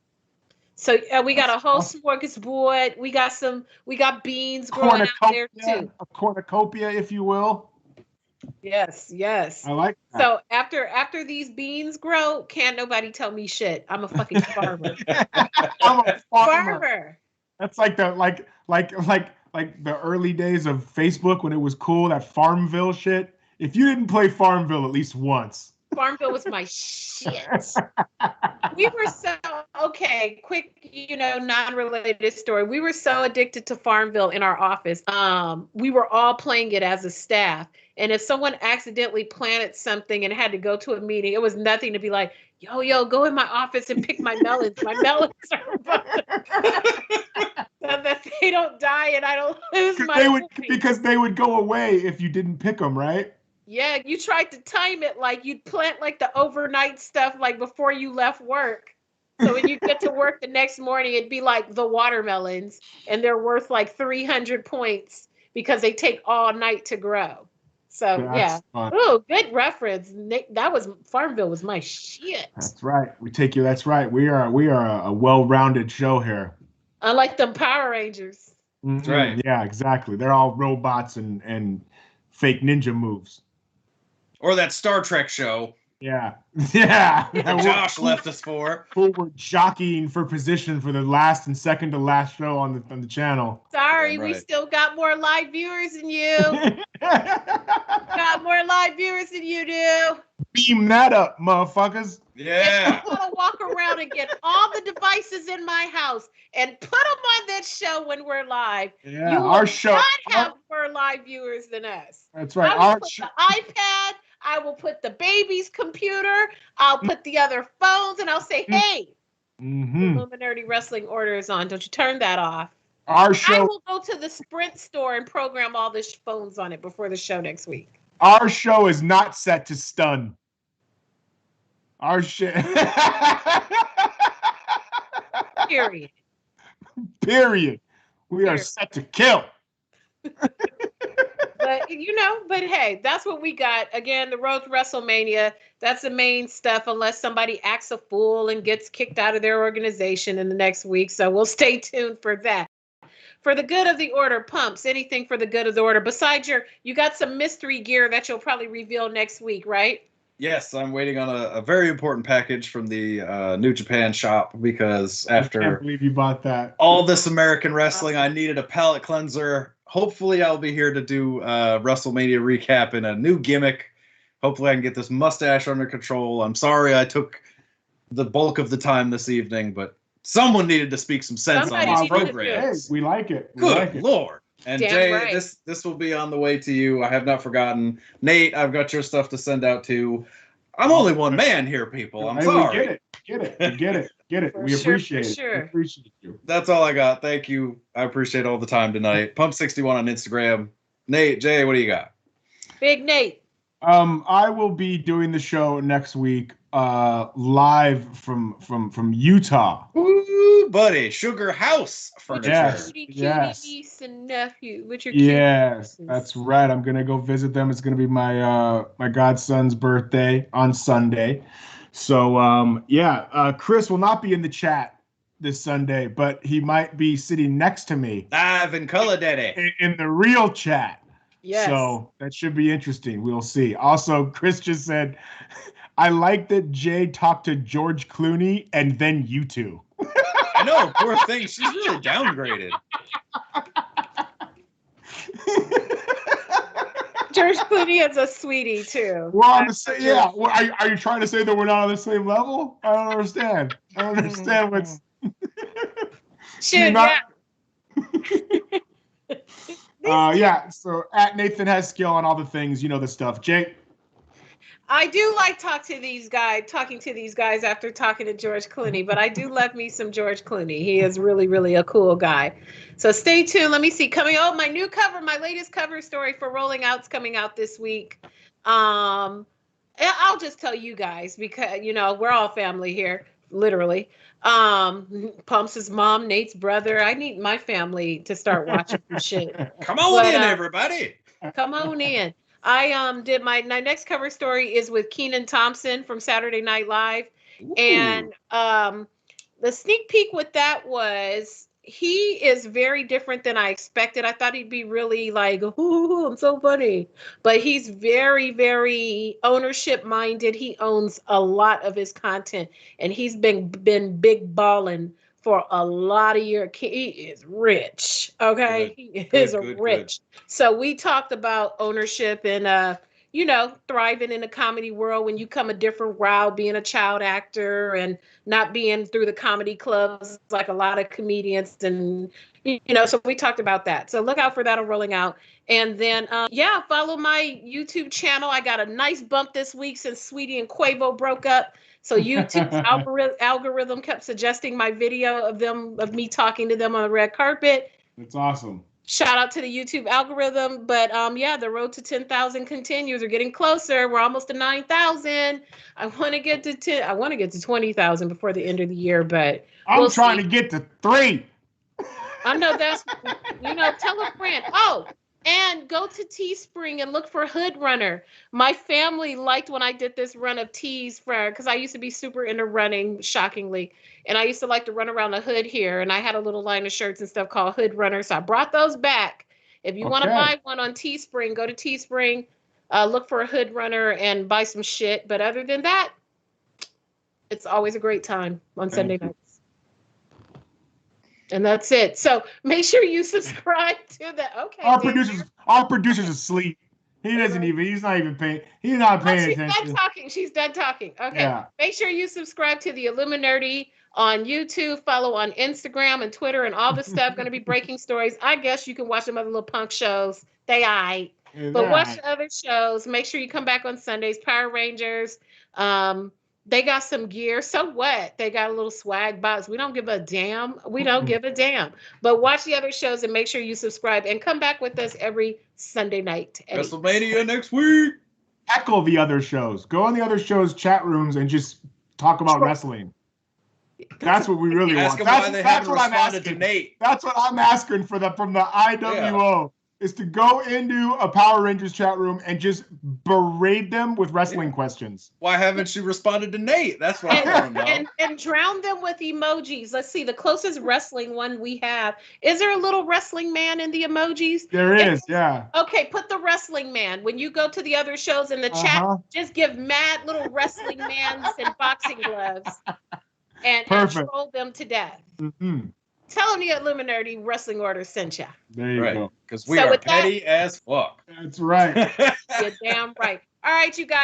So we got a whole smorgasbord. We got beans growing out there too. A cornucopia, if you will. Yes. I like that. So after these beans grow, can't nobody tell me shit. I'm a fucking farmer. I'm a farmer. That's like the early days of Facebook when it was cool, that Farmville shit. If you didn't play Farmville at least once. Farmville was my shit. We were quick, non-related story. We were so addicted to Farmville in our office. We were all playing it as a staff. And if someone accidentally planted something and had to go to a meeting, it was nothing to be like, yo, go in my office and pick my melons. My melons are so that they don't die and I don't lose my because they would go away if you didn't pick them, right? Yeah, you tried to time it like you'd plant like the overnight stuff like before you left work. So when you get to work the next morning, it'd be like the watermelons and they're worth like 300 points because they take all night to grow. So that's fun. Oh, good reference. Nick, Farmville was my shit. That's right. That's right. We are a well-rounded show here. Unlike them Power Rangers. Mm-hmm. That's right. Yeah, exactly. They're all robots and fake ninja moves. Or that Star Trek show. Yeah. That Josh left us for. Who were jockeying for position for the last and second to last show on the channel. Sorry, we still got more live viewers than you. Got more live viewers than you do. Beam that up, motherfuckers. Yeah. I'm gonna walk around and get all the devices in my house and put them on this show when we're live. Yeah, you will our show not have more live viewers than us. That's right. I will put the iPad. I will put the baby's computer. I'll put the other phones, and I'll say, "Hey, IllumiNERDI Wrestling Order is on. Don't you turn that off." Our show. I will go to the Sprint store and program all the phones on it before the show next week. Our show is not set to stun. Our shit. Period. We are set to kill. But hey, that's what we got. Again, the road to WrestleMania, that's the main stuff, unless somebody acts a fool and gets kicked out of their organization in the next week. So we'll stay tuned for that. For the good of the order, Pumps, anything for the good of the order. Besides you got some mystery gear that you'll probably reveal next week, right? Yes, I'm waiting on a very important package from the New Japan shop because after I can't believe you bought that. All this American wrestling, I needed a palate cleanser. Hopefully I'll be here to do WrestleMania recap in a new gimmick. Hopefully I can get this mustache under control. I'm sorry I took the bulk of the time this evening, but someone needed to speak some sense on these programs. Hey, we like it. Good Lord. And Damn Jay, right. this will be on the way to you. I have not forgotten. Nate, I've got your stuff to send out to. I'm only one man here, people. I'm sorry. We get it. We appreciate it. Sure. We appreciate you. That's all I got. Thank you. I appreciate all the time tonight. Pump61 on Instagram. Nate, Jay, what do you got? Big Nate. I will be doing the show next week. live from Utah. Ooh, buddy, Sugar House furniture. Yes. Cutie Yes. niece and nephew with your Yes, cute that's right. I'm gonna go visit them. It's gonna be my godson's birthday on Sunday. So Chris will not be in the chat this Sunday, but he might be sitting next to me Live in color, daddy. in the real chat. Yes. So that should be interesting. We'll see. Also, Chris just said, I like that Jay talked to George Clooney and then you two. I know, poor thing. She's really downgraded. George Clooney is a sweetie too. We're on the same. Yeah. Well, are you trying to say that we're not on the same level? I don't understand. I don't understand what's. Shoot, not... yeah. Yeah. So at Nathan has skill on all the things. You know the stuff. Jake. I do like talking to these guys after talking to George Clooney, but I do love me some George Clooney. He is really, really a cool guy. So stay tuned. Let me see. My new cover, my latest cover story for Rolling Out's coming out this week. I'll just tell you guys because, we're all family here, literally. Pumps' mom, Nate's brother. I need my family to start watching some shit. Come on in, everybody. Come on in. I did my next cover story is with Kenan Thompson from Saturday Night Live. Ooh. And the sneak peek with that was he is very different than I expected. I thought he'd be really like, ooh, I'm so funny. But he's very, very ownership minded. He owns a lot of his content and he's been big balling for a lot of years. He is rich. Okay. He is rich. So we talked about ownership and, thriving in the comedy world when you come a different route, being a child actor and not being through the comedy clubs like a lot of comedians. And, so we talked about that. So look out for that on Rolling Out. And then, follow my YouTube channel. I got a nice bump this week since Sweetie and Quavo broke up. So YouTube's algorithm kept suggesting my video of me talking to them on the red carpet. That's awesome. Shout out to the YouTube algorithm. But the road to 10,000 continues. We're getting closer. We're almost to 9,000. I want to get to 20,000 before the end of the year, but I'm trying to get to 3. I know that's, tell a friend. Oh, and go to Teespring and look for Hood Runner. My family liked when I did this run of tees because I used to be super into running, shockingly. And I used to like to run around the hood here. And I had a little line of shirts and stuff called Hood Runner. So I brought those back. If you want to buy one on Teespring, go to Teespring, look for a Hood Runner and buy some shit. But other than that, it's always a great time on Sunday nights. And that's it. So make sure you subscribe to the. Okay. Our producer's asleep. He's not even paying. He's not paying attention. She's done talking. Okay. Yeah. Make sure you subscribe to the IllumiNERDI on YouTube. Follow on Instagram and Twitter and all the stuff. Going to be breaking stories. I guess you can watch them other little punk shows. They aight. But watch the other shows. Make sure you come back on Sundays. Power Rangers. They got some gear. So what? They got a little swag box. We don't give a damn. We don't give a damn. But watch the other shows and make sure you subscribe and come back with us every Sunday night. WrestleMania next week. Heckle the other shows. Go on the other shows' chat rooms and just talk about wrestling. That's what we really want. That's what I'm asking. Nate. That's what I'm asking from the IWO. Yeah. Is to go into a Power Rangers chat room and just berate them with wrestling questions. Why haven't you responded to Nate? That's what I want to know. And drown them with emojis. Let's see, the closest wrestling one we have. Is there a little wrestling man in the emojis? There is, yeah. Okay, put the wrestling man. When you go to the other shows in the chat, just give mad little wrestling mans and boxing gloves and troll them to death. Mm-hmm. Tell them the IllumiNERDI Wrestling Order sent ya. There you go. Because we are petty as fuck. That's right. You're damn right. All right, you guys.